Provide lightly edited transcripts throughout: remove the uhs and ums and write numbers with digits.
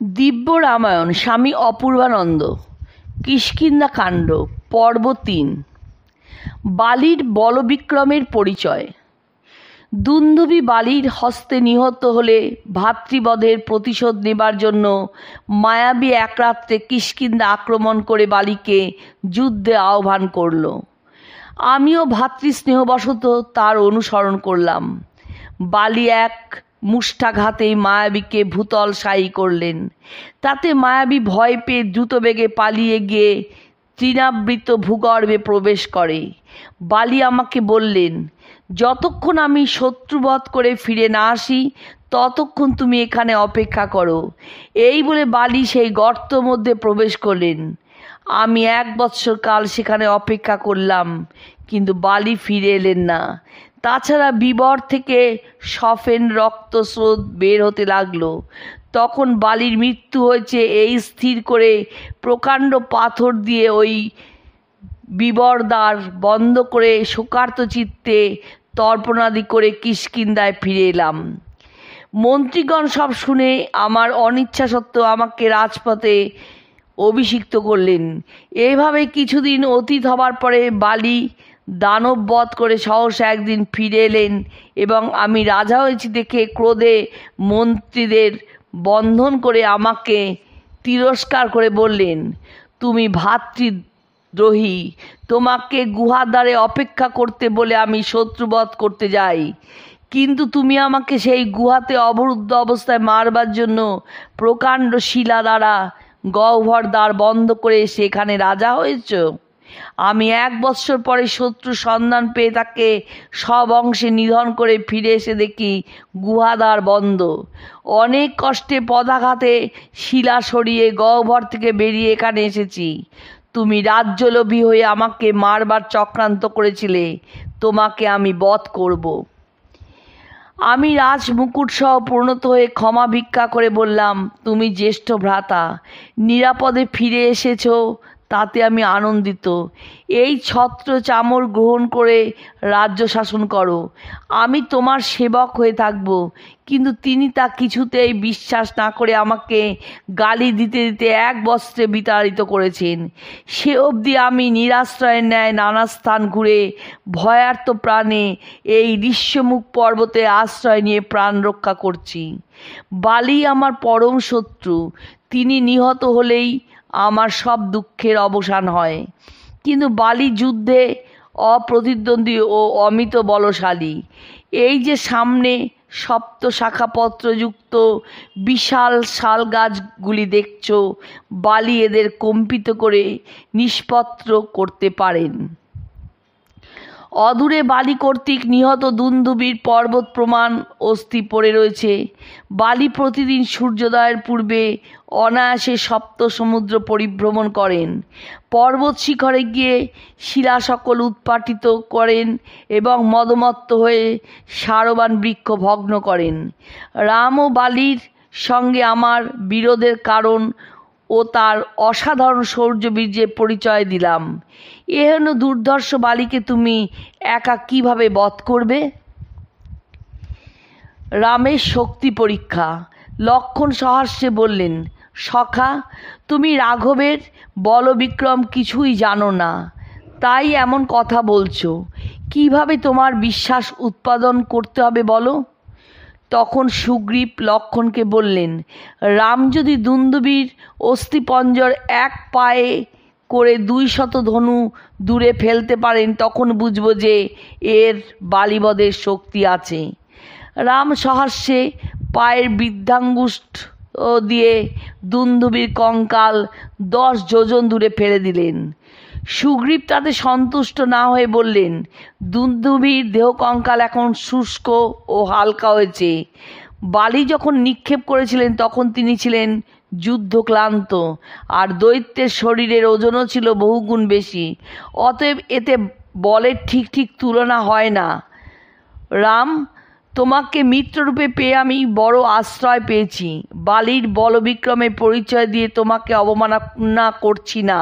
দিব্য রামায়ণ স্বামী অপূর্বানন্দ কিষ্কিন্ধা কাণ্ড পর্ব ৩। বালির বলবিক্রমের পরিচয়। দুন্দুভি বালির হস্তে নিহত হলে ভাতৃবধের প্রতিশোধ নেবার জন্য মায়াবী এক রাত্রে কিষ্কিন্ধা আক্রমণ করে বালিকে যুদ্ধে আহ্বান করল। আমিও ভাতৃস্নেহবশত তার অনুসরণ করলাম। বালি এক মুষ্ঠাঘাতেই মায়াবীকে ভূতলশায়ী করলেন। তাতে মায়াবী ভয় পেয়ে দ্রুতবেগে পালিয়ে গিয়ে তৃণাবৃত ভূগর্ভে প্রবেশ করে। বালি আমাকে বললেন, যতক্ষণ আমি শত্রুবধ করে ফিরে না আসি ততক্ষণ তুমি এখানে অপেক্ষা করো। এই বলে বালি সেই গর্তের মধ্যে প্রবেশ করলেন। আমি 1 বৎসর কাল সেখানে অপেক্ষা করলাম, কিন্তু বালি ফিরে এলেন না। তাছাড়া বিবর থেকে সফেন রক্তস্রোত বের হতে লাগলো। তখন বালির মৃত্যু হয়েছে এই স্থির করে প্রকাণ্ড পাথর দিয়ে ওই বিবর দ্বার বন্ধ করে শোকার্ত চিত্তে তর্পণাদি করে কিষ্কিন্ধায় ফিরে এলাম। মন্ত্রীগণ সব শুনে আমার অনিচ্ছা সত্ত্বেও আমাকে রাজপথে অভিষিক্ত করলেন। এইভাবে কিছুদিন অতীত হবার পরে বালি দানব বধ করে সহসা একদিন ফিরে এলেন এবং আমি রাজা হয়েছি দেখে ক্রোধে মন্ত্রীদের বন্ধন করে আমাকে তিরস্কার করে বললেন, তুমি ভাতৃদ্রোহী, তোমাকে গুহাদ্বারে অপেক্ষা করতে বলে আমি শত্রুবধ করতে যাই, কিন্তু তুমি আমাকে সেই গুহাতে অবরুদ্ধ অবস্থায় মারবার জন্য প্রকাণ্ড শিলা দ্বারা গহ্বর দ্বার বন্ধ করে সেখানে রাজা হয়েছ। আমি 1 বৎসর পরে শত্রুর সন্ধান পেয়ে তাকে সব অংশে নিধন করে ফিরে এসে দেখি গুহাদ্বার বন্ধ। অনেক কষ্টে পদাঘাতে শিলা সরিয়ে গহ্বর থেকে বেরিয়ে এখানে এসেছি। তুমি রাজ্যলোভী হয়ে আমাকে মারবার চক্রান্ত করেছিলে, তোমাকে আমি বধ করব। আমি রাজমুকুট সহ পরিণত হয়ে ক্ষমা ভিক্ষা করে বললাম, তুমি জ্যেষ্ঠ ভ্রাতা, নিরাপদে ফিরে এসেছ, তাতে আমি আনন্দিত। এই ছত্র চামর গ্রহণ করে রাজ্য শাসন করো, আমি তোমার সেবক হয়ে থাকব। কিন্তু তিনি তা কিছুতেই বিশ্বাস না করে আমাকে গালি দিতে দিতে 1 বৎসরে বিতাড়িত করেছেন। সে অবধি আমি নিরাশ্রয়ের ন্যায় নানা স্থান ঘুরে ভয়ার্ত প্রাণে এই ঋষ্যমুখ পর্বতে আশ্রয় নিয়ে প্রাণ রক্ষা করছি। বালি আমার পরম শত্রু, তিনি নিহত হলেই আমার সব দুঃখের অবসান হয়। কিন্তু বালি যুদ্ধে অপ্রতিদ্বন্দ্বী ও অমিত বলশালী। এই যে সামনে সপ্ত শাখাপত্রযুক্ত বিশাল শাল গাছগুলি দেখছ, বালি এদের কম্পিত করে নিষ্পত্র করতে পারেন। অদূরে বালি কর্তৃক নিহত দুন্দুভির পর্বত প্রমাণ অস্থি পড়ে রয়েছে। বালি প্রতিদিন সূর্যোদয়ের পূর্বে অনায়াসে সপ্ত সমুদ্র পরিভ্রমণ করেন, পর্বত শিখরে গিয়ে শিলা সকল উৎপাটিত করেন এবং মদমত্ত হয়ে সারবান বৃক্ষ ভগ্ন করেন। রাম ও বালির সঙ্গে আমার বিরোধের কারণ ও তার অসাধারণ শৌর্যবীর্যের পরিচয় দিলাম। এহেন দুর্ধর্ষ বালিকে তুমি একা কিভাবে বধ করবে? রামের শক্তি পরীক্ষা। লক্ষ্মণ সহাস্যে বললেন, সখা, তুমি রাঘবের বলবিক্রম কিছুই জানো না, তাই এমন কথা বলছো। কিভাবে তোমার বিশ্বাস উৎপাদন করতে হবে বলো। তখন সুগ্রীব লক্ষ্মণকে বললেন, রাম যদি দুন্দুভির অস্থিপঞ্জর 1 পায়ে করে 200 ধনু দূরে ফেলতে পারেন, তখন বুঝব যে এর বালিবধের শক্তি আছে। রাম সহাস্যে পায়ের বৃদ্ধাঙ্গুষ্ঠ দিয়ে দুন্দুভির কঙ্কাল 10 যোজন দূরে ফেলে দিলেন। সুগ্রীব তাতে সন্তুষ্ট না হয়ে বললেন, দুন্দুভির দেহ কঙ্কাল এখন শুষ্ক ও হালকা হয়েছে। বালি যখন নিক্ষেপ করেছিলেন তখন তিনি ছিলেন যুদ্ধক্লান্ত, আর দৈত্যের শরীরের ওজনও ছিল বহুগুণ বেশি। অতএব এতে বলের ঠিক ঠিক তুলনা হয় না। রাম, তোমাকে মিত্ররূপে পেয়ে আমি বড় আশ্রয় পেয়েছি। বালির বলবিক্রমের পরিচয় দিয়ে তোমাকে অবমাননা করছি না,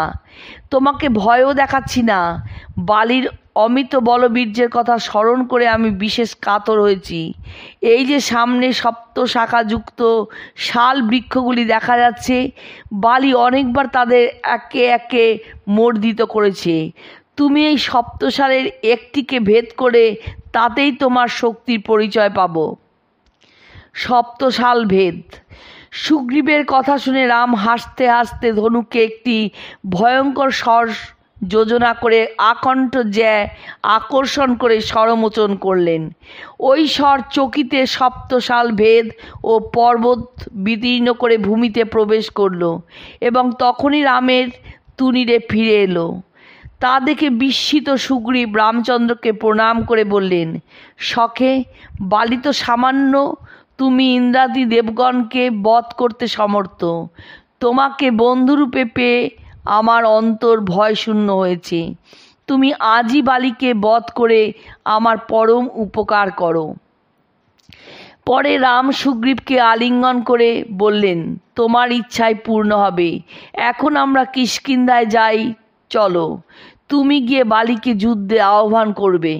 তোমাকে ভয়ও দেখাচ্ছি না। বালির অমিত বলবীর্যের কথা স্মরণ করে আমি বিশেষ কাতর হয়েছি। এই যে সামনে সপ্ত শাখাযুক্ত শাল বৃক্ষগুলি দেখা যাচ্ছে, বালি অনেকবার তাদের একে একে মর্দিত করেছে। তুমি এই সপ্তশালের একটিকে ভেদ করে তাতেই তোমার শক্তির পরিচয় পাব। সপ্তশাল ভেদ। সুগ্রীবের কথা শুনে রাম হাসতে হাসতে ধনুকে একটি ভয়ঙ্কর স্বর যোজনা করে আকণ্ঠ জ্যা আকর্ষণ করে স্বরমোচন করলেন। ওই স্বর চকিতে সপ্তশাল ভেদ ও পর্বত বিদীর্ণ করে ভূমিতে প্রবেশ করল এবং তখনই রামের তুনিরে ফিরে এলো। তা দেখে বিস্মিত সুগ্রীব রামচন্দ্রকে প্রণাম করে বললেন, সখে, বালি তো সামান্য, তুমি ইন্দ্রাদি দেবগণকে বধ করতে সমর্থ। তোমাকে বন্ধুরূপে পেয়ে আমার অন্তর ভয়শূন্য হয়েছে। তুমি আজই বালিকে বধ করে আমার পরম উপকার করো। পরে রাম সুগ্রীবকে আলিঙ্গন করে বললেন, তোমার ইচ্ছাই পূর্ণ হবে। এখন আমরা কিষ্কিন্ধায় যাই, চলো। তুমি গিয়ে বালিকে যুদ্ধে আহ্বান করবে।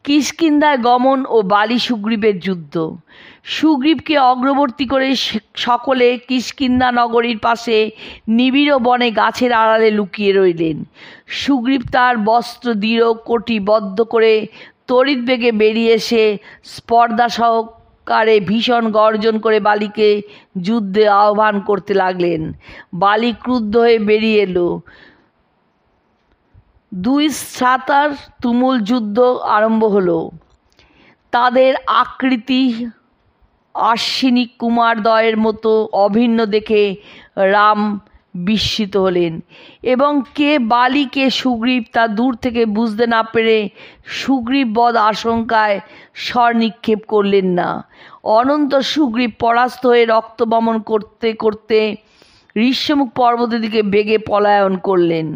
কিষ্কিন্ধায় গমন ও বালি সুগ্রীবের যুদ্ধ। সুগ্রীবকে অগ্রবর্তী করে সকলে কিষ্কিন্ধা নগরীর পাশে নিবিড় বনে গাছের আড়ালে লুকিয়ে রইলেন। সুগ্রীব তার বস্ত্র দৃঢ় কটিবদ্ধ করে তড়িৎ বেগে বেরিয়ে এসে স্পর্ধা সহকারে ভীষণ গর্জন করে বালিকে যুদ্ধে আহ্বান করতে লাগলেন। বালি ক্রুদ্ধ হয়ে বেরিয়ে এলো। দুই শ্রাতার তুমুল যুদ্ধ আরম্ভ হলো। তাদের আকৃতি আশ্বিনী কুমারদ্বয়ের মতো অভিন্ন দেখে রাম বিস্মিত হলেন এবং কে বালি কে সুগ্রীব তা দূর থেকে বুঝতে না পেরে সুগ্রীব বধ আশঙ্কায় স্বর নিক্ষেপ করলেন না। অনন্তর সুগ্রীব পরাস্ত হয়ে রক্তবমন করতে করতে ঋষ্যমুখ পর্বতের দিকে বেগে পলায়ন করলেন।